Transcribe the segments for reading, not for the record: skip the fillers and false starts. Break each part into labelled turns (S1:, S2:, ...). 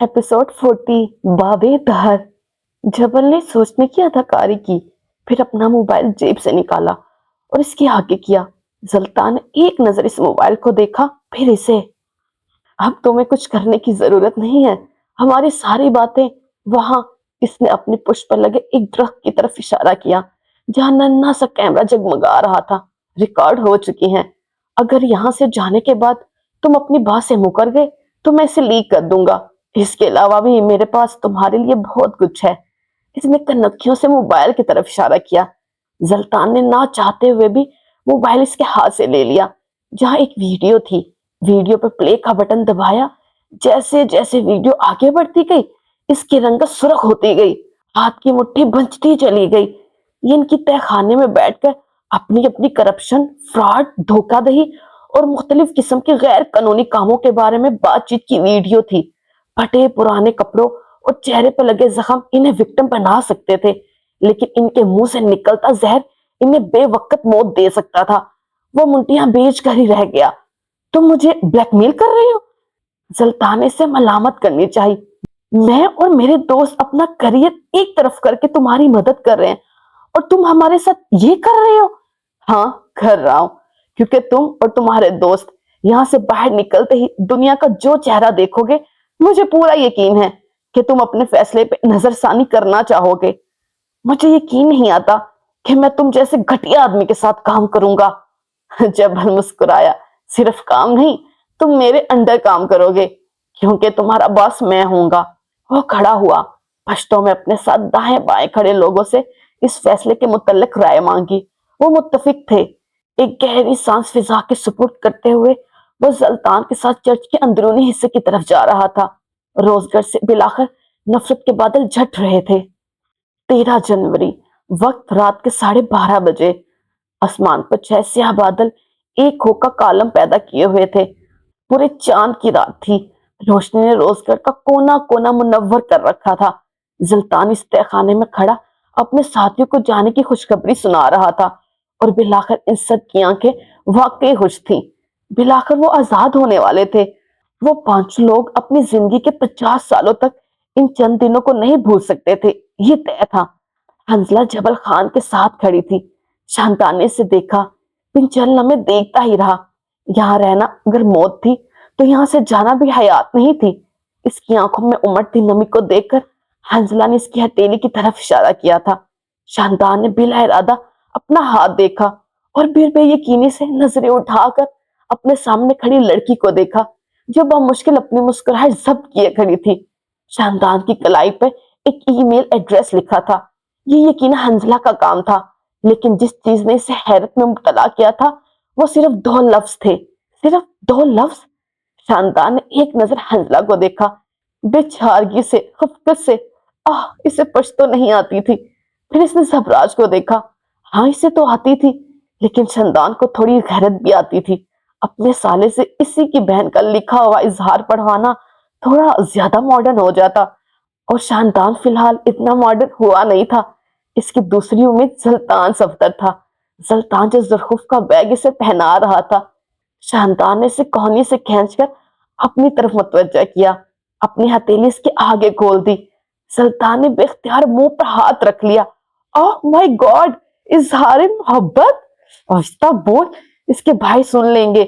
S1: Episode 40 बाबे दहर। जबल ने सोचने की अदाकारी की, फिर अपना मोबाइल जेब से निकाला और इसके आगे किया। जल्ता ने एक नजर इस मोबाइल को देखा, फिर इसे। अब तुम्हें कुछ करने की जरूरत नहीं है, हमारी सारी बातें वहां। इसने अपनी पुष्प पर लगे एक दरख्त की तरफ इशारा किया, जहां नन्हा सा कैमरा जगमगा रहा था। रिकॉर्ड हो चुकी हैं। अगर यहाँ से जाने के बाद तुम अपनी बात से मुकर गए तो मैं इसे लीक कर दूंगा। इसके अलावा भी मेरे पास तुम्हारे लिए बहुत कुछ है। इसने कनखियों से मोबाइल की तरफ इशारा किया। जल्तान ने ना चाहते हुए भी मोबाइल इसके हाथ से ले लिया, जहां एक वीडियो थी। वीडियो पर प्ले का बटन दबाया। जैसे जैसे वीडियो आगे बढ़ती गई, इसकी रंगत सुर्ख होती गई, हाथ की मुट्ठी भंजती चली गई। ये इनकी तहखाने में बैठकर अपनी अपनी करप्शन, फ्रॉड, धोखाधड़ी और मुख्तलिफ किस्म के गैर कानूनी कामों के बारे में बातचीत की वीडियो थी। फटे पुराने कपड़ों और चेहरे पर लगे जख्म इन्हें विक्टिम बना सकते थे, लेकिन इनके मुंह से निकलता जहर इन्हें बेवक्त मौत दे सकता था। वो मुंटियां बेच कर ही रह गया। तुम मुझे ब्लैकमेल कर रहे हो? जल्ताने से मलामत करनी चाहिए। मैं और मेरे दोस्त अपना करियर एक तरफ करके तुम्हारी मदद कर रहे हैं और तुम हमारे साथ ये कर रहे हो? हाँ, कर रहा हूं, क्योंकि तुम और तुम्हारे दोस्त यहाँ से बाहर निकलते ही दुनिया का जो चेहरा देखोगे, मुझे पूरा यकीन है कि तुम अपने फैसले पे नजरसानी करना चाहोगे। मुझे यकीन नहीं आता कि मैं तुम जैसे घटिया आदमी के साथ काम करूंगा। जबल मुस्कुराया। सिर्फ काम नहीं, तुम मेरे अंडर काम करोगे, क्योंकि तुम्हारा बॉस मैं हूंगा। वो खड़ा हुआ। पश्तों में अपने साथ दाएं बाएं खड़े लोगों से इस फैसले के मुतल्लिक राय मांगी। वो मुत्तफिक थे। एक गहरी सांस फिजा के सुपुर्द करते हुए वो जल्तान के साथ चर्च के अंदरूनी हिस्से की तरफ जा रहा था। रोजगर से बिलाकर नफरत के बादल झट रहे थे। 13 जनवरी, वक्त रात के 12:30 बजे। आसमान पर 6 स्याह बादल एक होकर कालम पैदा किए हुए थे। पूरे चांद की रात थी। रोशनी ने रोजगर का कोना कोना मुनव्वर कर रखा था। जल्तान इस तहखाने में खड़ा अपने साथियों को जाने की खुशखबरी सुना रहा था, और बिलाकर इन सब की आंखें वाकई खुश थीं। बिलाकर वो आजाद होने वाले थे। वो 5 लोग अपनी जिंदगी के 50 सालों तक इन चंद दिनों को नहीं भूल सकते थे, ये तय था। हंजला जबल खान के साथ खड़ी थी। शांताने से देखा, पिंचल में देखता ही रहा। यहाँ रहना अगर मौत थी तो यहाँ से जाना भी हयात नहीं थी। इसकी आंखों में उमड़ती नमी को देखकर हंजला ने इसकी हथेली की तरफ इशारा किया था। शानदार ने बिला इरादा अपना हाथ देखा और फिर बेयकीनी से नजरें उठाकर अपने सामने खड़ी लड़की को देखा, जो बमुश्किल अपनी मुस्कुराहट जब्त किए खड़ी थी। शानदार की कलाई पर एक ईमेल एड्रेस लिखा था। ये यकीन हंजला का काम था, लेकिन जिस चीज ने इसे हैरत में मुब्तला किया था वो सिर्फ 2 लफ्ज थे। सिर्फ 2 लफ्ज। शानदार ने एक नजर हंजला को देखा, बेचारगी से, खफकत से। आह, इसे पश्तो नहीं आती थी। फिर इसने सबराज को देखा। हाँ, इसे तो आती थी, लेकिन शानदार को थोड़ी गैरत भी आती थी। अपने साले से इसी की बहन का लिखा हुआ इजहार पढ़वाना थोड़ा ज्यादा मॉडर्न हो जाता, और शानदार फिलहाल इतना मॉडर्न हुआ नहीं था। इसकी दूसरी उम्मीद सुल्तान सफदर था। सुल्तान जो जुल्फ का बैग इसे पहना रहा था। शानदार ने इसे कोहनी से खींचकर अपनी तरफ मुतवज्जा किया, अपनी हथेली इसके आगे खोल दी। सुल्तान ने बेख्तियार मुंह पर हाथ रख लिया। ओह माय गॉड, इजहार मोहब्बत! आहिस्ता बोल, इसके भाई सुन लेंगे।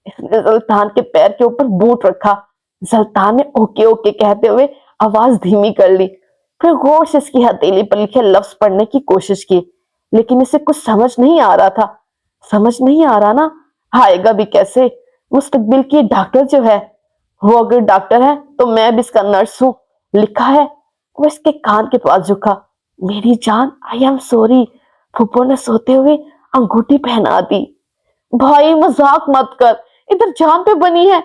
S1: इसने सुल्तान के पैर के ऊपर बूट रखा। सुल्तान ने ओके ओके कहते हुए आवाज धीमी कर ली, फिर गौर से इसकी हथेली पर लिखे लफ्ज पढ़ने की कोशिश की, लेकिन इसे कुछ समझ नहीं आ रहा था। समझ नहीं आ रहा ना, आएगा भी कैसे? मुस्तकबिल की डॉक्टर जो है, वो अगर डॉक्टर है तो मैं भी इसका नर्स हूँ, लिखा है। वो इसके कान के पास झुका। मेरी जान, आई एम सॉरी। फूफो ने सोते हुए अंगूठी पहना दी। भाई मजाक मत कर, इधर जान पे बनी है।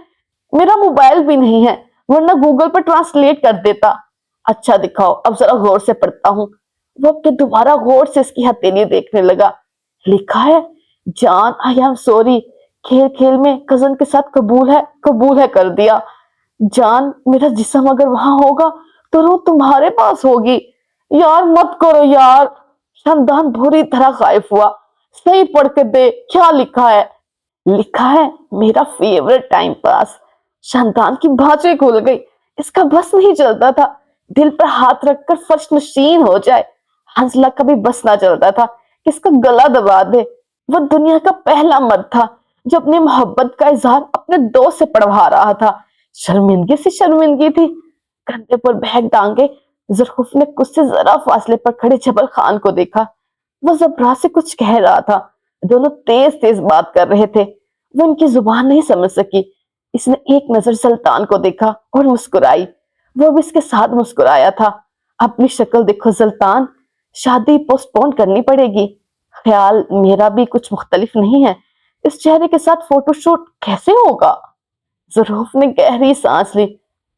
S1: मेरा मोबाइल भी नहीं है, वरना गूगल पर ट्रांसलेट कर देता। अच्छा दिखाओ, अब जरा गौर से पढ़ता हूँ। वो अब के दोबारा गौर से इसकी हथेली देखने लगा। लिखा है, जान आई एम सॉरी, खेल खेल में कजन के साथ कबूल है कर दिया। जान, मेरा जिस्म अगर वहां होगा तो रूह तुम्हारे पास होगी। यार मत करो यार। शानदान बुरी तरह गायब हुआ। सही पढ़ के दे, क्या लिखा है? लिखा है, मेरा फेवरेट टाइम पास। शानदान की बाजें खुल गई। اس کا بس نہیں چلتا تھا دل پر ہاتھ رکھ کر فرش نشین ہو جائے۔ حنزلہ کا بھی بس نہ چلتا تھا کہ اس کا گلا دبا دے۔ وہ دنیا کا پہلا مرد تھا جو اپنی محبت کا اظہار اپنے دوست سے پڑھوا رہا تھا۔ شرمندگی سے شرمندگی تھی۔ کندھے پر بیگ ٹانگے ظرف نے کچھ سے ذرا فاصلے پر کھڑے جبل خان کو دیکھا۔ وہ زبراں سے کچھ کہہ رہا تھا، دونوں تیز تیز بات کر رہے تھے، وہ ان کی زبان نہیں سمجھ سکی۔ اس نے ایک نظر سلطان کو دیکھا اور مسکرائی، وہ بھی اس کے ساتھ مسکرایا تھا۔ اپنی شکل دیکھو سلطان، شادی پوسٹ پون کرنی پڑے گی۔ خیال میرا بھی کچھ مختلف نہیں ہے، اس چہرے کے ساتھ فوٹو شوٹ کیسے ہوگا؟ ظروف نے گہری سانس لی۔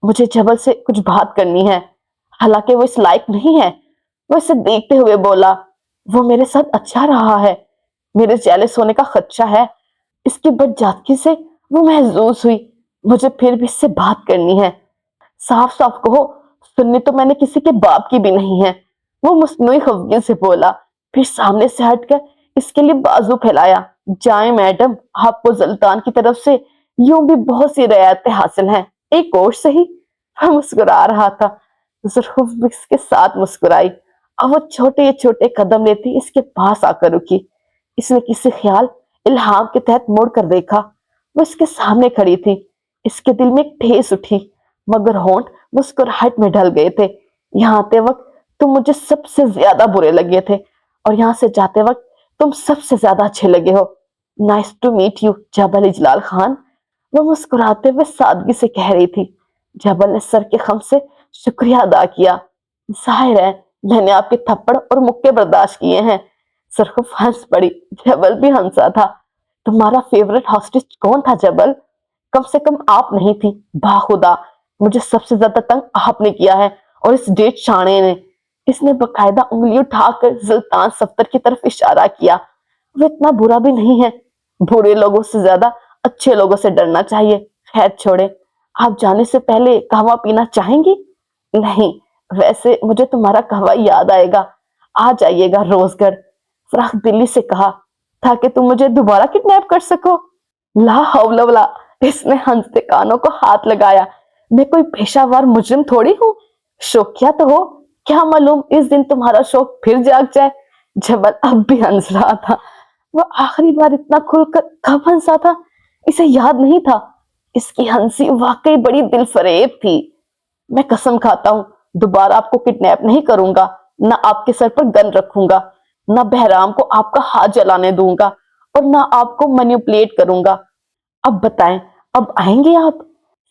S1: مجھے جبل سے کچھ بات کرنی ہے، حالانکہ وہ اس لائق نہیں ہے۔ وہ اسے دیکھتے ہوئے بولا، وہ میرے ساتھ اچھا رہا ہے، میرے جیلس ہونے کا خدشہ ہے۔ اس کی بدجاتکی سے وہ محظوظ ہوئی۔ مجھے پھر بھی اس سے بات کرنی ہے۔ صاف صاف کہو، سننی تو میں نے کسی کے باپ کی بھی نہیں ہے۔ وہ مصنوعی خفگی سے بولا، پھر سامنے سے ہٹ کر اس کے لیے بازو پھیلایا۔ جائیں میڈم، آپ کو سلطان کی طرف سے یوں بھی بہت سی رعایتیں حاصل ہیں، ایک اور صحیح۔ وہ مسکرا رہا تھا، ظروف بھی اس کے ساتھ مسکرائی، اور وہ چھوٹے چھوٹے قدم لیتی اس کے پاس آ کر رکی۔ اس نے کسی خیال الہام کے تحت مڑ کر دیکھا، وہ اس کے سامنے کھڑی تھی۔ اس کے دل میں ایک ٹھیس اٹھی، مگر ہونٹ مسکراہٹ میں ڈھل گئے تھے۔ یہاں آتے وقت تم مجھے سب سے زیادہ برے لگے تھے، اور یہاں سے جاتے وقت تم سب سے زیادہ اچھے لگے ہو۔ نائس ٹو میٹ یو جبل اجلال خان، وہ مسکراتے ہوئے سادگی سے کہہ رہی تھی۔ جبل نے سر کے خم سے شکریہ ادا کیا۔ ظاہر ہے میں نے آپ کے تھپڑ اور مکے برداشت کیے ہیں۔ ظروف ہنس پڑی، جبل بھی ہنسا تھا۔ تمہارا فیورٹ ہاسٹس کون تھا جبل؟ کم سے کم آپ نہیں تھی۔ باخدا مجھے سب سے زیادہ تنگ آپ نے کیا ہے، اور اس ڈیٹ شانے نے۔ اس نے باقاعدہ انگلی اٹھا کر سلطان صفدر کی طرف اشارہ کیا۔ وہ اتنا برا بھی نہیں ہے، برے لوگوں سے زیادہ اچھے لوگوں سے ڈرنا چاہیے۔ خیر چھوڑے، آپ جانے سے پہلے قہوہ پینا چاہیں گی؟ نہیں، ویسے مجھے تمہارا قہوہ یاد آئے گا، آ جائیے گا روز گڑھ۔ فراخ دلی سے کہا، تاکہ تم مجھے دوبارہ کڈنیپ کر سکو۔ لا حول ولا، اس نے ہنستے کانوں کو ہاتھ لگایا۔ میں کوئی پیشہ ور مجرم تھوڑی ہوں، شوقیہ تو ہو، کیا معلوم اس دن تمہارا شوق پھر جاگ جائے۔ جبل اب بھی ہنس رہا تھا۔ وہ آخری بار اتنا کھل کر کب ہنسا تھا اسے یاد نہیں تھا۔ اس کی ہنسی واقعی بڑی دل فریب تھی۔ میں قسم کھاتا ہوں دوبارہ آپ کو کڈنیپ نہیں کروں گا، نہ آپ کے سر پر گن رکھوں گا، نہ بہرام کو آپ کا ہاتھ جلانے دوں گا، اور نہ آپ کو مینیپولیٹ کروں گا۔ اب بتائیں، اب آئیں گے آپ؟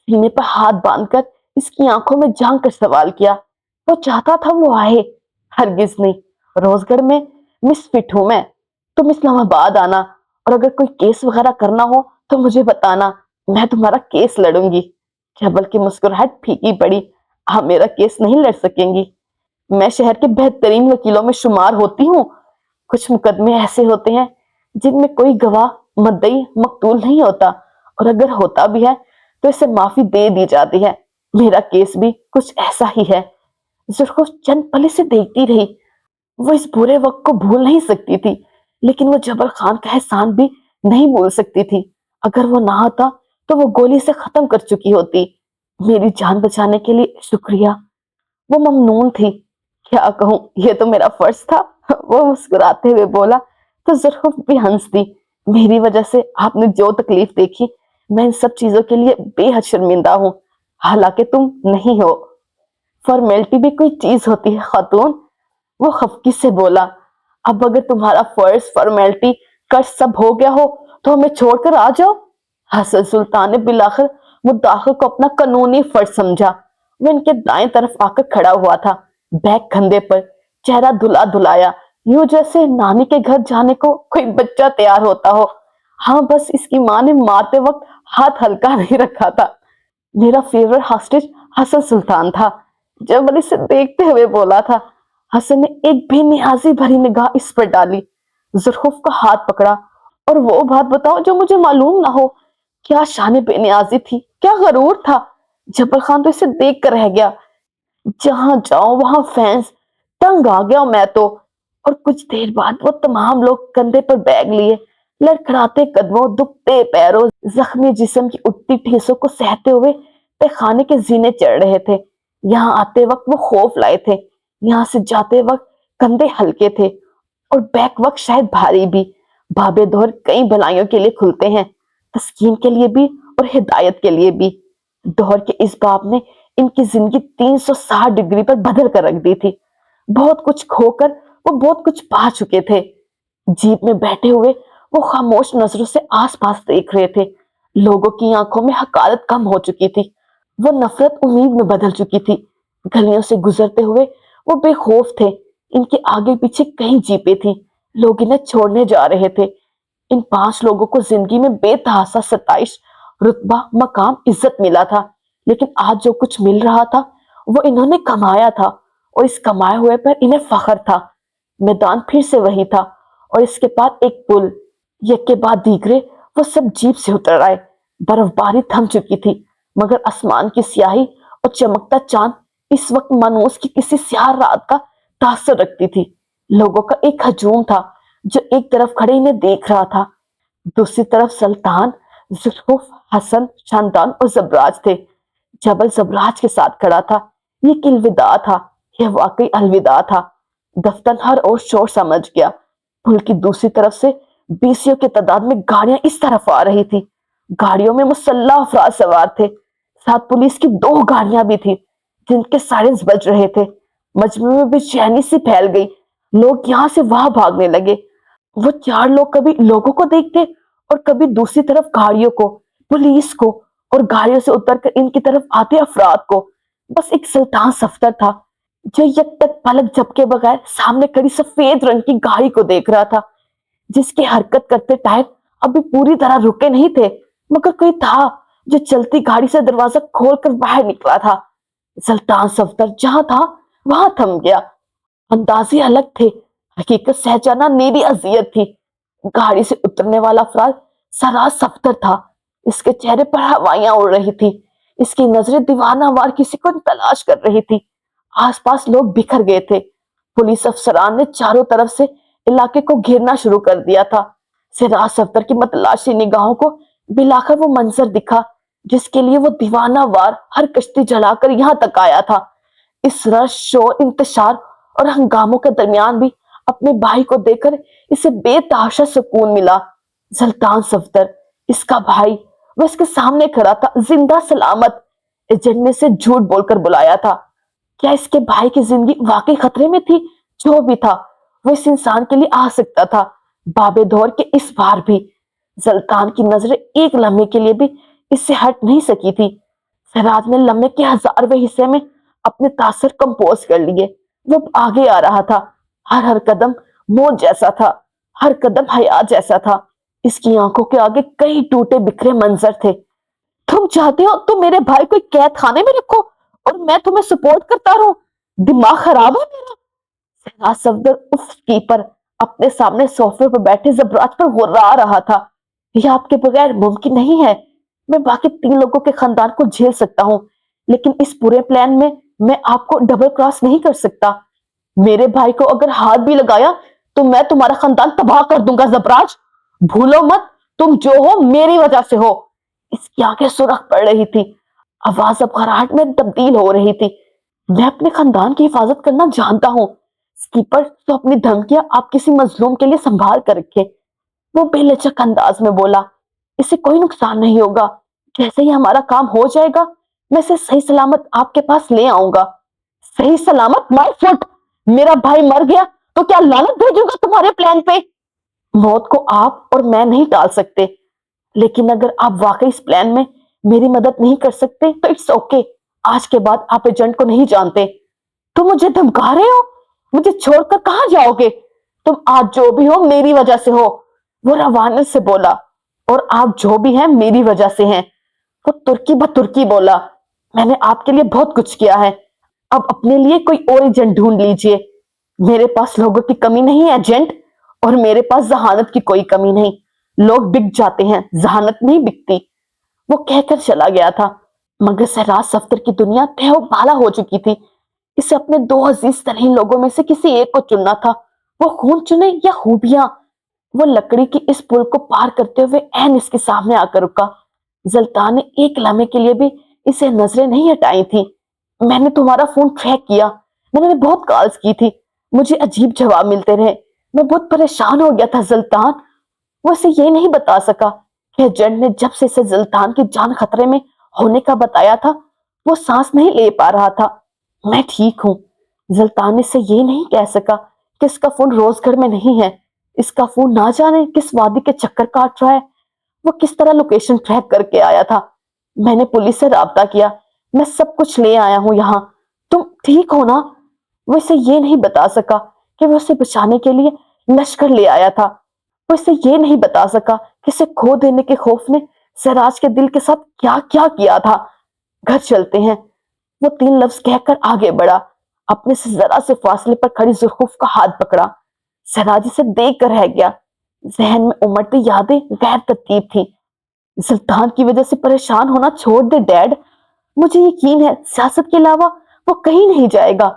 S1: سینے پر ہاتھ باندھ کر اس کی آنکھوں میں جھانک کر سوال کیا۔ وہ چاہتا تھا وہ آئے، ہرگز نہیں۔ روز گڑھ میں مس فٹ ہوں میں، تم اسلام آباد آنا، اور اگر کوئی کیس وغیرہ کرنا ہو تو مجھے بتانا، میں تمہارا کیس لڑوں گی۔ جبل کی مسکراہٹ پھیکی پڑی، آپ میرا کیس نہیں لڑ سکیں گی، میں شہر کے بہترین وکیلوں میں شمار ہوتی ہوں۔ کچھ مقدمے ایسے ہوتے ہیں جن میں کوئی گواہ مدعی مقتول نہیں ہوتا، اور اگر ہوتا بھی ہے تو اسے معافی دے دی جاتی ہے۔ میرا کیس بھی کچھ ایسا ہی ہے۔ ظروف چند پل سے دیکھتی رہی۔ وہ اس برے وقت کو بھول نہیں سکتی تھی، لیکن وہ جبل خان کا احسان بھی نہیں بھول سکتی تھی۔ اگر وہ نہ آتا تو وہ گولی سے ختم کر چکی ہوتی۔ میری جان بچانے کے لیے شکریہ، وہ ممنون تھی۔ کیا کہوں، یہ تو میرا فرض تھا، وہ مسکراتے ہوئے بولا تو ظروف بھی ہنس دی۔ میری وجہ سے آپ نے جو تکلیف دیکھی، میں ان سب چیزوں کے لیے بے حد شرمندہ ہوں، حالانکہ تم نہیں ہو۔ فارمیلٹی بھی کوئی چیز ہوتی ہے خاتون، وہ خفگی سے بولا۔ اب اگر تمہارا فرض فارمیلٹی کا سب ہو گیا ہو تو ہمیں چھوڑ کر آ جاؤ۔ حسن سلطان نے بلاخر مداخل کو اپنا قانونی فرض سمجھا۔ وہ ان کے دائیں طرف آ کر کھڑا ہوا تھا، بیگ کندھے پر، چہرہ دھلا دھلایا، یوں جیسے نانی کے گھر جانے کو کوئی بچہ تیار ہوتا ہو۔ ہاں بس اس کی ماں نے مارتے وقت ہاتھ ہلکا نہیں رکھا تھا۔ میرا فیورٹ ہاسٹیج حسن سلطان تھا، جب اسے دیکھتے ہوئے بولا تھا۔ حسن نے ایک بے نیازی بھری نگاہ اس پر ڈالی، ظروف کا ہاتھ پکڑا۔ اور وہ بات بتاؤ جو مجھے معلوم نہ ہو، کیا شان بے نیازی تھی، کیا غرور تھا؟ جبل خان تو اسے دیکھ کر رہ گیا۔ جہاں جاؤ وہاں فینس، تنگ آ گیا میں تو۔ اور کچھ دیر بعد وہ تمام لوگ کندھے پر بیگ لیے، لڑکھڑاتے قدموں، دکھتے پیروں، زخمی جسم کی اٹھتی ٹھیسوں کو سہتے ہوئے خانے کے زینے چڑھ رہے تھے۔ یہاں آتے وقت وہ خوف لائے تھے، یہاں سے جاتے وقت کندھے ہلکے تھے اور بیک وقت شاید بھاری بھی۔ بابے دور کئی بھلائیوں کے لیے کھلتے ہیں، تسکین کے لیے بھی اور ہدایت کے لیے بھی۔ دور کے اس باب نے ان کی زندگی 360 ڈگری پر بدل کر رکھ دی تھی۔ بہت کچھ کھو کر وہ بہت کچھ پا چکے تھے۔ جیپ میں بیٹھے ہوئے وہ خاموش نظروں سے آس پاس دیکھ رہے تھے۔ لوگوں کی آنکھوں میں حقارت کم ہو چکی تھی، وہ نفرت امید میں بدل چکی تھی۔ گلیوں سے گزرتے ہوئے وہ بے خوف تھے۔ ان کے آگے پیچھے کئی جیپیں تھیں، لوگ انہیں چھوڑنے جا رہے تھے۔ ان 5 لوگوں کو زندگی میں بے تحاشا ستائش، رتبہ، مقام، عزت ملا تھا، لیکن آج جو کچھ مل رہا تھا وہ انہوں نے کمایا تھا، اور اس کمائے ہوئے پر انہیں فخر تھا۔ میدان پھر سے وہی تھا، اور اس کے بعد ایک پل، یک کے بعد دیگرے۔ وہ سب جیپ سے اتر آئے۔ برف باری تھم چکی تھی، مگر آسمان کی سیاہی اور چمکتا چاند اس وقت مانوس کی کسی سیاہ رات کا تاثر رکھتی تھی۔ لوگوں کا ایک ہجوم تھا جو ایک طرف کھڑے انہیں دیکھ رہا تھا، دوسری طرف سلطان، یوسف، حسن، شاندان اور زبراج تھے۔ جبل زبراج کے ساتھ کھڑا تھا۔ یہ ایک الوداع تھا، یہ واقعی الوداع تھا۔ دفتر ہر اور شور سمجھ گیا۔ پل کی دوسری طرف سے 20 کی تعداد میں گاڑیاں اس طرف آ رہی تھی۔ گاڑیوں میں مسلح افراد سوار تھے، ساتھ پولیس کی 2 گاڑیاں بھی تھی جن کے سائرنز بج رہے تھے۔ مجمع میں بے چینی سی پھیل گئی، لوگ یہاں سے وہاں بھاگنے لگے۔ وہ 4 لوگ کبھی لوگوں کو دیکھتے اور کبھی دوسری طرف گاڑیوں کو، پولیس کو، اور گاڑیوں سے اتر کر ان کی طرف آتے افراد کو۔ بس ایک سلطان صفدر تھا جو یک تک پلک جھپکے بغیر سامنے کھڑی سفید رنگ کی گاڑی کو دیکھ رہا تھا، جس کے حرکت کرتے ٹائر ابھی پوری طرح رکے نہیں تھے، مگر کوئی تھا جو چلتی گاڑی سے دروازہ کھول کر باہر نکلا تھا۔ سلطان صفدر جہاں تھا وہاں تھم گیا۔ اندازے الگ تھے، حقیقت سہ جانا میری اذیت تھی۔ گاڑی سے اترنے والا افراد سراج صفدر تھا۔ اس کے چہرے پر ہوائیاں اڑ رہی تھی، اس کی نظریں دیوانہ وار کسی کو تلاش کر رہی تھی۔ آس پاس لوگ بکھر گئے تھے، پولیس افسران نے چاروں طرف سے علاقے کو گھیرنا شروع کر دیا تھا۔ سراج صفدر کی متلاشی نگاہوں کو بلاخر وہ منظر دکھا جس کے لیے وہ دیوانہ وار ہر کشتی جلا کر یہاں تک آیا تھا۔ اس رش، شور، انتشار اور ہنگاموں کے درمیان بھی اپنے بھائی کو دیکھ کر اسے بے تحاشا سکون ملا۔ سلطان صفدر، اس کا بھائی، وہ اس کے سامنے کھڑا تھا، زندہ سلامت۔ ایجنٹ نے اسے جھوٹ بول کر بلایا تھا۔ کیا اس کے بھائی کی زندگی واقعی خطرے میں تھی؟ جو بھی تھا، وہ اس انسان کے لیے آ سکتا تھا، بابے دور کے اس بار بھی۔ سلطان کی نظریں ایک لمحے کے لیے بھی اس سے ہٹ نہیں سکی تھی۔ سراج نے لمحے کے 1000ویں حصے میں اپنے تاثر کمپوز کر لیے۔ وہ آگے آ رہا تھا، ہر قدم موت جیسا تھا، ہر قدم حیات جیسا تھا۔ اس کی آنکھوں کے آگے کئی ٹوٹے بکھرے منظر تھے۔ تم چاہتے ہو تو میرے بھائی کو قید خانے میں رکھو اور میں تمہیں سپورٹ کرتا رہوں؟ دماغ خراب ہے میرا؟ سراج صفدر اف کی پر اپنے سامنے صوفے پر بیٹھے زبراج پر غرا رہا تھا۔ یہ آپ کے بغیر ممکن نہیں ہے۔ میں باقی 3 لوگوں کے خاندان کو جھیل سکتا ہوں، لیکن اس پورے پلان میں آپ کو ڈبل کراس نہیں کر سکتا۔ میرے بھائی کو اگر ہاتھ بھی لگایا تو میں تمہارا خاندان تباہ کر دوں گا زبراج۔ بھولو مت، تم جو ہو میری وجہ سے ہو۔ اس کی آنکھیں سرخ پڑ رہی تھی، آواز اب خراہٹ میں تبدیل ہو رہی تھی۔ میں اپنے خاندان کی حفاظت کرنا جانتا ہوں سکیپر، تو اپنی دھمکیاں آپ کسی مظلوم کے لیے سنبھال کر رکھے۔ وہ بے لچک انداز میں بولا، اسے کوئی نقصان نہیں ہوگا، جیسے ہی ہمارا کام ہو جائے گا میں اسے صحیح سلامت آپ کے پاس لے آؤں گا۔ صحیح سلامت؟ مائی فٹ! میرا بھائی مر گیا تو کیا لعنت بھیجوں گا تمہارے پلان پہ؟ موت کو آپ اور میں نہیں ٹال سکتے، لیکن اگر آپ واقعی اس پلان میں میری مدد نہیں کر سکتے تو اٹس اوکے۔ آج کے بعد آپ ایجنٹ کو نہیں جانتے۔ تم مجھے دھمکا رہے ہو؟ مجھے چھوڑ کر کہاں جاؤ گے؟ تم آج جو بھی ہو میری وجہ سے ہو، وہ روانت سے بولا، اور آپ جو بھی ہیں میری وجہ سے ہیں۔ وہ ترکی بترکی بولا، میں نے آپ کے لیے بہت کچھ کیا ہے، اب اپنے لیے کوئی اور ایجنٹ ڈھونڈ لیجئے۔ میرے پاس لوگوں کی کمی نہیں ہے ایجنٹ، اور میرے پاس ذہانت کی کوئی کمی نہیں۔ لوگ بک جاتے ہیں، ذہانت نہیں بکتی۔ وہ کہہ کر چلا گیا تھا، مگر سراج صفدر کی دنیا تہہ و بالا ہو چکی تھی۔ اسے اپنے 2 عزیز ترین لوگوں میں سے کسی ایک کو چننا تھا، وہ خون چنے یا خوبیاں۔ وہ لکڑی کی اس پل کو پار کرتے ہوئے عین اس کے سامنے آ کر رکا۔ سلطان نے ایک لمحے کے لیے بھی इसे नजरें नहीं हटाई थी। मैंने तुम्हारा फोन ट्रैक किया, मैंने बहुत कॉल्स की थी, मुझे अजीब जवाब मिलते रहे, मैं बहुत परेशान हो गया था सुल्तान। वो इसे ये नहीं बता सका कि एजेंट ने जब से इसे सुल्तान की जान खतरे में होने का बताया था, वो सांस नहीं ले पा रहा था। मैं ठीक हूँ। सुल्तान इसे ये नहीं कह सका कि इसका फोन रोजगर में नहीं है, इसका फोन ना जाने किस वादी के चक्कर काट रहा है, वो किस तरह लोकेशन ट्रैक करके आया था। मैंने पुलिस से राब्ता किया, मैं सब कुछ ले आया हूं यहाँ, तुम ठीक हो ना? वो इसे ये नहीं बता सका कि वो उसे बचाने के लिए लश्कर ले आया था। वो इसे ये नहीं बता सका कि इसे खो देने के खौफ ने सहराज के दिल के साथ क्या क्या किया था। घर चलते हैं, वो 3 लफ्ज कहकर आगे बढ़ा, अपने से जरा से फासले पर खड़ी जुल्फ का हाथ पकड़ा। सहराज इसे देख कर रह गया। जहन में उमड़ती यादें गैर तरतीब थी। सुल्तान की वजह से परेशान होना छोड़ दे डैड, मुझे यकीन है सियासत के अलावा वो कहीं नहीं जाएगा।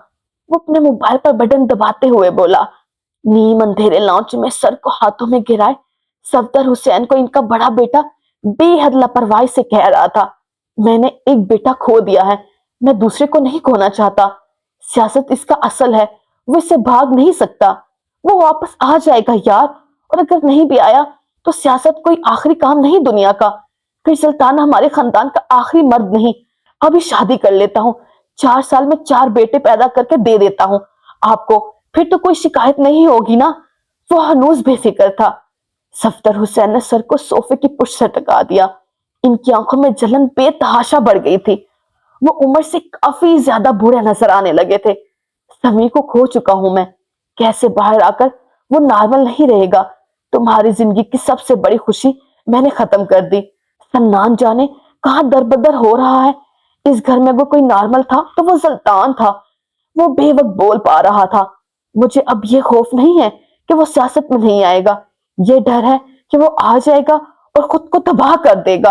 S1: वो अपने मोबाइल पर बटन दबाते हुए बोला। नीम अंधेरे लॉन्च में सर को हाथों में गिराए सफदर हुसैन को इनका बड़ा बेटा बेहद लापरवाही से कह रहा था, मैंने एक बेटा खो दिया है, मैं दूसरे को नहीं खोना चाहता। सियासत इसका असल है, वो इससे भाग नहीं सकता। वो वापस आ जाएगा यार, और अगर नहीं भी आया तो सियासत कोई आखिरी काम नहीं दुनिया का। फिर सुल्तान हमारे खानदान का आखिरी मर्द नहीं। अभी शादी कर लेता हूँ, 4 साल में 4 बेटे पैदा करके दे देता हूँ आपको, फिर तो कोई शिकायत नहीं होगी ना। वो हनूज बेफिक्र था। सफदर हुसैन ने सर को सोफे की पुष्ट से टका दिया। इनकी आंखों में जलन बेतहाशा बढ़ गई थी। वो उम्र से काफी ज्यादा बूढ़े नजर आने लगे थे। समी को खो चुका हूं मैं, कैसे बाहर आकर वो नॉर्मल नहीं रहेगा। तुम्हारी जिंदगी की सबसे बड़ी खुशी मैंने खत्म कर दी। सन्नान जाने कहां दरबदर हो रहा है। इस घर में अगर कोई नॉर्मल था तो वो सुल्तान था। वो बेवक्त बोल पा रहा था। मुझे अब ये खौफ नहीं है कि वो सियासत में नहीं आएगा, ये डर है कि वो आ जाएगा और खुद को तबाह कर देगा।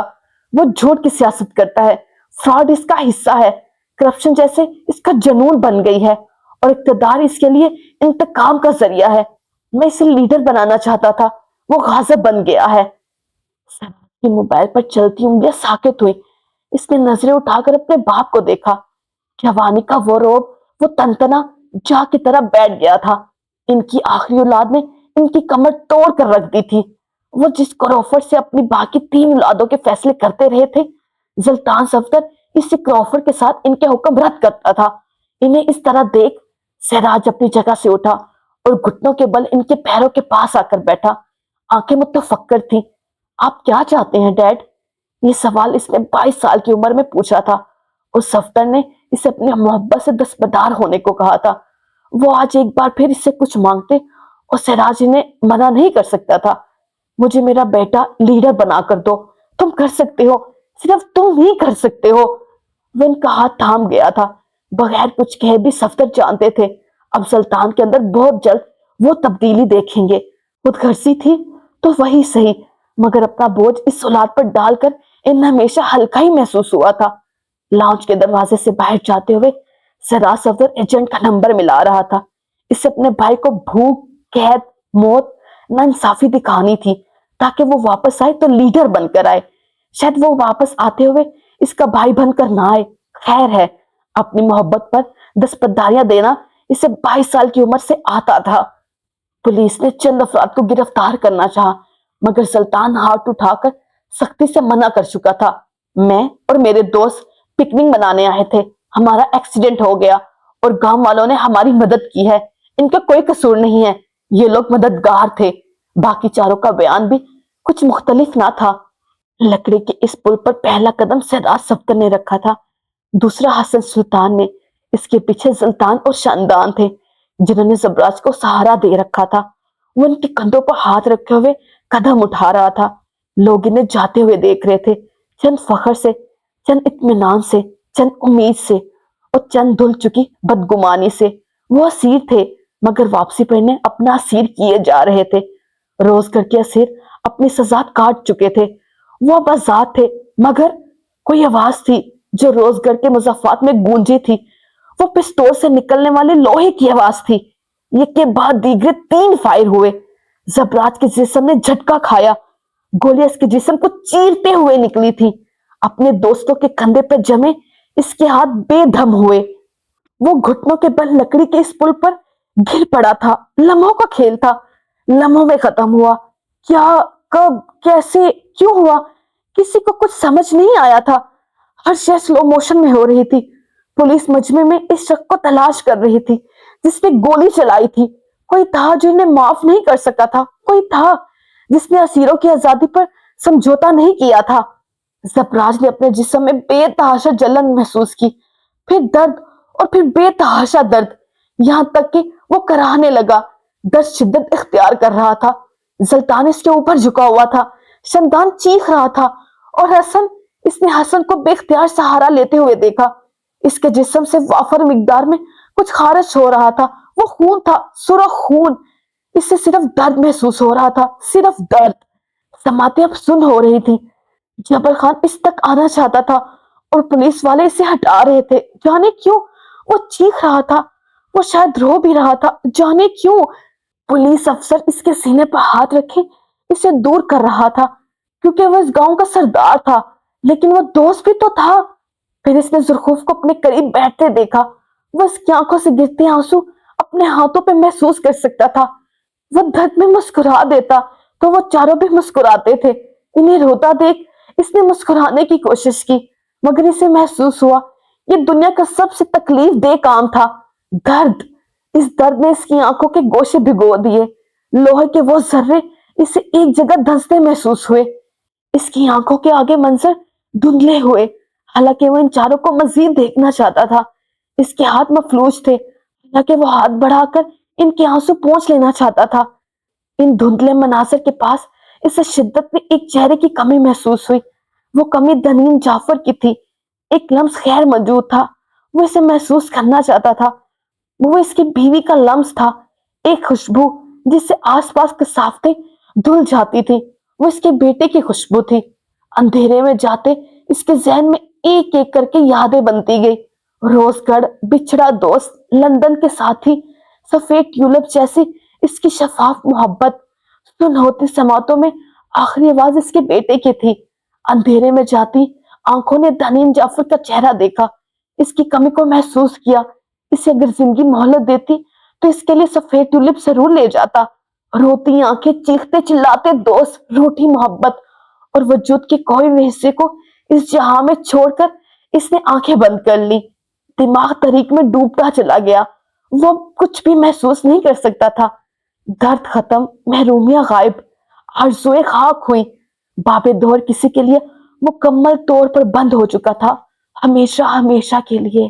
S1: वो झूठ की सियासत करता है, फ्रॉड इसका हिस्सा है, करप्शन जैसे इसका जुनून बन गई है, और इक्तदार इसके लिए इंतकाम का जरिया है। मैं इसे लीडर बनाना चाहता था, वो गाज़िब बन गया है। सराज की मोबाइल पर चलती उंगलियां साकित हुई। इसने नजरें उठाकर अपने बाप को देखा। जवानी का वो रोब, वो तनतना जा की तरह बैठ गया था। इनकी आखिरी औलाद ने इनकी कमर तोड़ कर रख दी थी। वो जिस क्रॉफर्ड से अपनी बाकी 3 औलादों के फैसले करते रहे थे, सुल्तान सफदर इसी क्रॉफर्ड के साथ इनके हुक्म रद्द करता था। इन्हें इस तरह देख सहराज अपनी जगह से उठा और घुटनों के बल इनके पैरों के पास आकर बैठा। आंखें मुतफक्कर थी। आप क्या चाहते हैं डैड? ये सवाल इसने 22 साल की उम्र में पूछा था। उस सफदर ने इसे अपनी मोहब्बत से दस्तबरदार होने को कहा था। वो आज एक बार फिर इससे कुछ मांगते और सहराज इन्हें मना नहीं कर सकता था। मुझे मेरा बेटा लीडर बना कर दो, तुम कर सकते हो, सिर्फ तुम ही कर सकते हो। वो इनका हाथ थाम गया था। बगैर कुछ कहे भी सफदर जानते थे अब सुल्तान के अंदर बहुत जल्द वो तब्दीली देखेंगे। खुदगर्जी थी तो वही सही, मगर अपना बोझ इस औलाद पर डालकर इन्हें हमेशा हल्का ही महसूस हुआ था। लॉन्च के दरवाजे से बाहर जाते हुए सराज सफदर एजेंट का नंबर मिला रहा था। इसे अपने भाई को भूख, कैद, मौत, नाइंसाफी दिखानी थी, ताकि वो वापस आए तो लीडर बनकर आए। शायद वो वापस आते हुए इसका भाई बनकर ना आए। खैर है, अपनी मोहब्बत पर दस्तबरदारियां देना इसे 22 साल की उम्र से आता था। पुलिस ने चंद अफराद को गिरफ्तार करना चाहा, मगर सुल्तान हाथ उठाकर सख्ती से मना कर चुका था। मैं और मेरे दोस्त पिकनिक मनाने आए थे, हमारा एक्सीडेंट हो गया और गांव वालों ने हमारी मदद की है, इनका कोई कसूर नहीं है, ये लोग मददगार थे। बाकी चारों का बयान भी कुछ मुख्तलिफ ना था। लकड़ी के इस पुल पर पहला कदम सरदार सफ्तर ने रखा था, दूसरा हसन सुल्तान ने। इसके पीछे सुल्तान और शानदान थे, जिन्होंने जबराज को सहारा दे रखा था। वो उनके कंधों पर हाथ रखे हुए कदम उठा रहा था। लोग इन्हें जाते हुए देख रहे थे, चंद फखर से, चंद इत्मीनान से, चंद उम्मीद से और चंद धुल चुकी बदगुमानी से। वो असीर थे, मगर वापसी पर इन्हें अपना असीर किए जा रहे थे। रोजगर के असीर अपनी सजा काट चुके थे। वो अब आजाद थे, मगर कोई आवाज थी जो रोजगर के मुजफ्फरात में गूंजी थी। वो पिस्तौल से निकलने वाले लोहे की आवाज थी। एक के बाद दीगरे 3 फायर हुए। जबराज के जिस्म ने झटका खाया। गोलियां इसके जिस्म को चीरते हुए निकली थी। अपने दोस्तों के कंधे पर जमे इसके हाथ बेदम हुए। वो घुटनों के बल लकड़ी के इस पुल पर गिर पड़ा था। लम्हों का खेल था, लम्हों में खत्म हुआ। क्या, कब, कैसे, क्यों हुआ, किसी को कुछ समझ नहीं आया था। हर शय स्लो मोशन में हो रही थी। पुलिस मजमे में इस शख्स को तलाश कर रही थी जिसने गोली चलाई थी। कोई था जो इन्हें माफ नहीं कर सका था। कोई था जिसने असीरों की आजादी पर समझौता नहीं किया था। जबराज ने अपने जिस्म में बेतहाशा जलन महसूस की, फिर दर्द, और फिर बेतहाशा दर्द, यहां तक कि वो कराहने लगा। दर्द शिद्दत इख्तियार कर रहा था। जल्तान इसके ऊपर झुका हुआ था। शमदान चीख रहा था, और इसने हसन को बेख्तियार सहारा लेते हुए देखा। इसके जिस्म से वाफर मिकदार में कुछ खारिज हो रहा था। वो खून था, सुरख खून। इससे सिर्फ दर्द महसूस हो रहा था, सिर्फ दर्द। समातें अब सुन हो रही थी। जबर खान इस तक आना चाहता था और पुलिस वाले इसे हटा रहे थे। जाने क्यों वो चीख रहा था, वो शायद रो भी रहा था। जाने क्यों पुलिस अफसर इसके सीने पर हाथ रखे इसे दूर कर रहा था, क्योंकि वो इस गांव का सरदार था, लेकिन वो दोस्त भी तो था। फिर इसने जुल्खुफ को अपने करीब बैठते देखा। वो इसकी आंखों से गिरते आंसू अपने हाथों पे महसूस कर सकता था। वो दर्द में मुस्कुरा देता तो वो चारों भी मुस्कुराते थे। इन्हें रोता देख इसने मुस्कुराने की कोशिश की, मगर इसे महसूस हुआ ये दुनिया का सबसे तकलीफ दे काम था। दर्द, इस दर्द ने इसकी आंखों के गोशे भिगो दिए। लोहे के वो जर्रे इसे एक जगह धंसते महसूस हुए। इसकी आंखों के आगे मंजर धुंधले हुए। हालांकि वो इन चारों को मजीद देखना चाहता था। इसके हाथ मफलूज थे, हालांकि वो हाथ बढ़ाकर इनके आंसू पोंछ लेना चाहता था। इन धुंधले मनासर के पास इसे शिद्दत में एक चेहरे की कमी महसूस हुई। वो कमी दनीन जाफर की थी। एक लम्स खैर मौजूद था। वो इसे महसूस करना चाहता था। वो इसकी बीवी का लम्स था, एक खुशबू जिससे आसपास के साफ्ते धुल जाती थी। वो इसके बेटे की खुशबू थी। अंधेरे में जाते इसके जहन में एक एक करके यादें बनती गई। रोजगढ़, बिछड़ा दोस्त, लंदन के साथी, सफेद ट्यूलिप जैसी इसकी शफाफ मोहब्बत। सुन होती समातों में आखिरी आवाज इसके बेटे की थी। अंधेरे में जाती आंखों ने दनीन जाफर का चेहरा देखा, इसकी कमी को महसूस किया। इसे अगर जिंदगी मोहलत देती तो इसके लिए सफेद ट्यूलिप जरूर ले जाता। रोती आंखें, चीखते चिल्लाते दोस्त, रूठी मोहब्बत और वजूद के कोई भी हिस्से को इस जहां में छोड़कर इसने आंखें बंद कर ली। दिमाग तरीक में डूबता चला गया। वो अब कुछ भी महसूस नहीं कर सकता था। दर्द खत्म, महरूमियां गायब, आरज़ुएं खाक हुई। बाबे दौर किसी के लिए मुकम्मल तौर पर बंद हो चुका था, हमेशा हमेशा के लिए।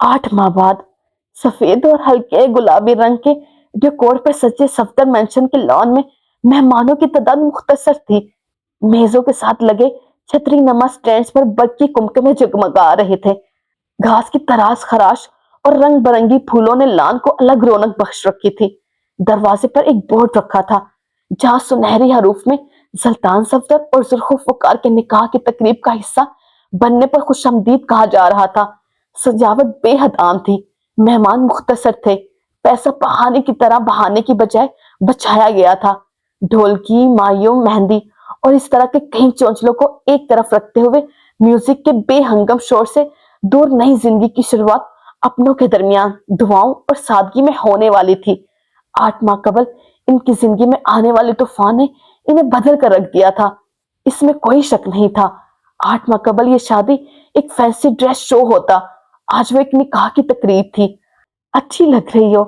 S1: 8 माह बाद सफेद और हल्के गुलाबी रंग के डेकोर पर सजे सफदर मेंशन के लॉन में मेहमानों की तादाद मुख्तसर थी। मेजों के साथ लगे छतरी नमा स्टैंड्स पर बग की कुमकुमे जगमगा रहे थे। घास की तराश खराश और रंग बिरंगी फूलों ने लान को अलग रौनक बख्श रखी थी। दरवाजे पर एक बोर्ड रखा था जहां सुनहरी हरूफ में सुल्तान सफदर और जुल्खुफ वकार के निकाह की तकरीब का हिस्सा बनने पर खुशामदीद कहा जा रहा था। सजावट बेहद आम थी। मेहमान मुख्तसर थे। पैसा बहाने की तरह बहाने की बजाय बचाया गया था। ढोलकी, मायूं, मेहंदी और इस तरह के कई चौंचलों को एक तरफ रखते हुए म्यूजिक के बेहंगम शोर से दूर नई जिंदगी की शुरुआत अपनों के दरमियान दुआओं और सादगी में होने वाली थी। 8 माह कबल इनकी जिंदगी में आने वाले तूफान ने इन्हें बदल कर रख दिया था, इसमें कोई शक नहीं था। 8 माह कबल ये शादी एक फैंसी ड्रेस शो होता, आज वो एक निकाह की तकरीब थी। अच्छी लग रही हो,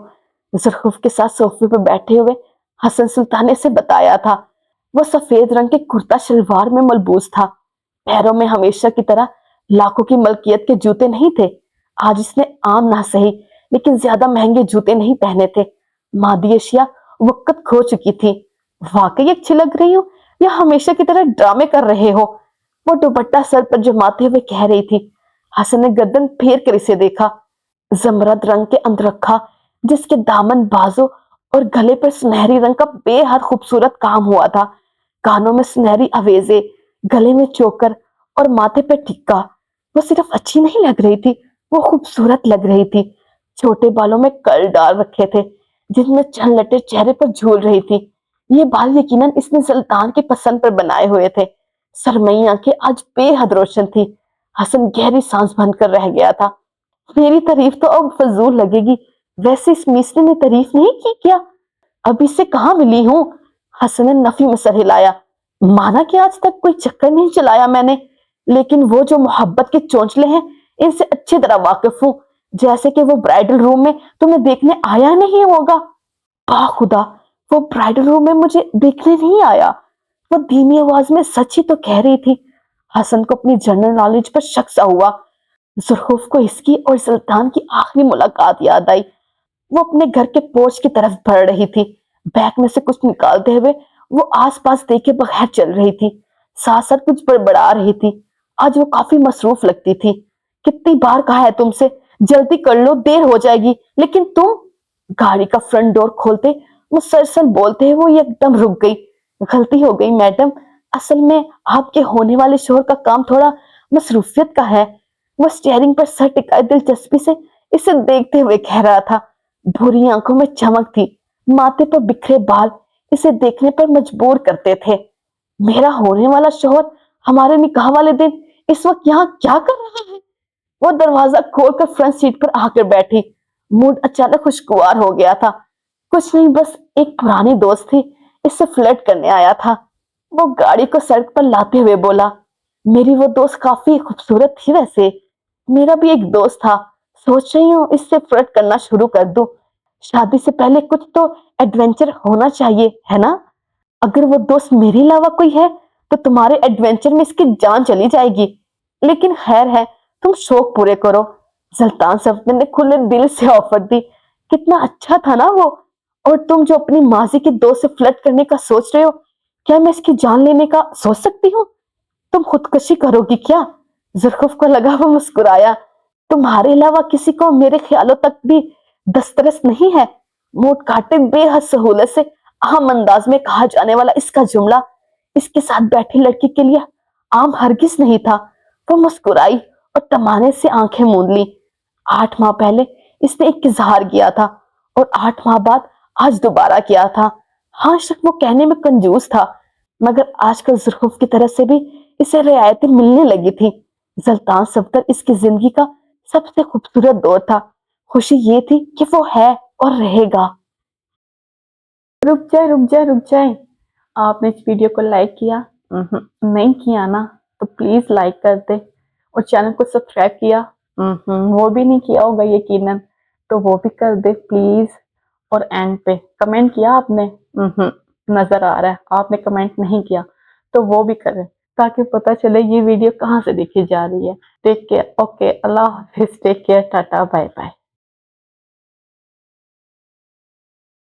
S1: जुल्खुफ के साथ सोफे पर बैठे हुए हसन सुल्तान ने से बताया था। वो सफेद रंग के कुर्ता शलवार में मलबूस था। पैरों में हमेशा की तरह लाखों की मलकियत के जूते नहीं थे। आज इसने आम ना सही लेकिन ज्यादा महंगे जूते नहीं पहने थे। मादी अशिया वक्त खो चुकी थी। वाकई अच्छी लग रही हो या हमेशा की तरह ड्रामे कर रहे हो, वो दुपट्टा सर पर जमाते हुए कह रही थी। हसन ने गर्दन फेर कर इसे देखा। जमरद रंग के अंदरखा जिसके दामन, बाजू और गले पर सुनहरी रंग का बेहद खूबसूरत काम हुआ था। कानों में सुनहरी अवेजे, गले में चोकर और माथे पर टिक्का। वो सिर्फ अच्छी नहीं लग रही थी, वो खूबसूरत लग रही थी। छोटे बालों में कर्ल डाल रखे थे जिनमें चंद लटे चेहरे पर झूल रही थी। ये बाल यकीनन इसने सुल्तान की पसंद पर बनाए हुए थे। सरमई आंखें आज बेहद रोशन थी। हसन गहरी सांस भर कर रह गया था। मेरी तारीफ तो अब फजूल लगेगी, वैसे इस मिस्त्री ने तारीफ नहीं की क्या? अभी से कहाँ मिली हूँ? हसन ने नफी में सर हिलाया। माना कि आज तक कोई चक्कर नहीं चलाया मैंने, लेकिन वो जो मोहब्बत के चोंचले हैं, इनसे अच्छी तरह वाकिफ हूँ। जैसे कि वो ब्राइडल रूम में तुम्हें देखने आया नहीं होगा। बा खुदा, वो ब्राइडल रूम में मुझे देखने नहीं आया। वो धीमी आवाज में सच ही तो कह रही थी। हसन को अपनी जनरल नॉलेज पर शक सा हुआ। जुल्फ को इसकी और सुल्तान की आखिरी मुलाकात याद आई। वो अपने घर के पोर्च की तरफ बढ़ रही थी। बैग में से कुछ निकालते हुए वो आसपास देखे बगैर चल रही थी। साथ साथ कुछ बड़बड़ा रही थी। आज वो काफी मसरूफ लगती थी। कितनी बार कहा है तुमसे, जल्दी कर लो, देर हो जाएगी, लेकिन तुम। गाड़ी का फ्रंट डोर खोलते वो सरसल बोलते हुए वो एकदम रुक गई। गलती हो गई मैडम, असल में आपके होने वाले शोहर का काम थोड़ा मसरूफियत का है। वो स्टीयरिंग पर सर टिकाए दिलचस्पी से इसे देखते हुए कह रहा था। भूरी आंखों में चमक थी, माथे पर बिखरे बाल इसे देखने पर मजबूर करते थे। मेरा होने वाला शोहर हमारे निकाह वाले दिन इस वक्त यहाँ क्या कर रहा है? वो दरवाजा खोलकर फ्रंट सीट पर आकर बैठी। मूड अचानक खुशगवार हो गया था। कुछ नहीं, बस एक पुरानी दोस्त थी, इससे फ्लर्ट करने आया था। वो गाड़ी को सड़क पर लाते हुए बोला, मेरी वो दोस्त काफी खूबसूरत थी वैसे। मेरा भी एक दोस्त था, सोच रही हूँ इससे फ्लर्ट करना शुरू कर दूं। शादी से पहले कुछ तो एडवेंचर होना चाहिए, है ना? अगर वो दोस्त मेरे अलावा कोई है तो तुम्हारे एडवेंचर में इसकी जान चली जाएगी। लेकिन खैर है, तुम शौक पूरे करो। सुल्तान सफदर ने खुले दिल से ऑफर दी। कितना अच्छा था ना वो। और तुम जो अपनी माजी के दोस्त से फ्लर्ट करने का सोच रहे हो, क्या मैं इसकी जान लेने का सोच सकती हूँ? तुम खुदकुशी करोगी क्या? जुल्फ को लगा, वो मुस्कुराया। तुम्हारे अलावा किसी को मेरे ख्यालों तक भी दस्तरस नहीं है। मोट काटे बेहद सहूलत से आम अंदाज में कहा जाने वाला इसका जुमला इसके साथ बैठी लड़की के लिए आम हरगिज नहीं था। वो मुस्कुराई और तमाने से आंखें मूंद ली। 8 माह पहले इसने एक इजहार किया था और 8 माह बाद आज दोबारा किया था। हाँ, शक वो कहने में कंजूस था, मगर आजकल जुल्फ की तरफ से भी इसे रियायतें मिलने लगी थी। सुल्तान सफदर इसकी जिंदगी का सबसे खूबसूरत दौर था। खुशी ये थी कि वो है और रहेगा। रुक जाए, रुक जाए, रुक जाए। आपने इस वीडियो को लाइक किया? नहीं किया ना? तो प्लीज लाइक कर दे। और चैनल को सब्सक्राइब किया? वो भी नहीं किया होगा यकीनन, तो वो भी कर दे प्लीज। और एंड पे कमेंट किया आपने? नजर आ रहा है आपने कमेंट नहीं किया, तो वो भी करें ताकि पता चले ये वीडियो कहाँ से देखी जा रही है। टेक केयर, ओके, अल्लाह हाफिज, take care, tata, bye bye.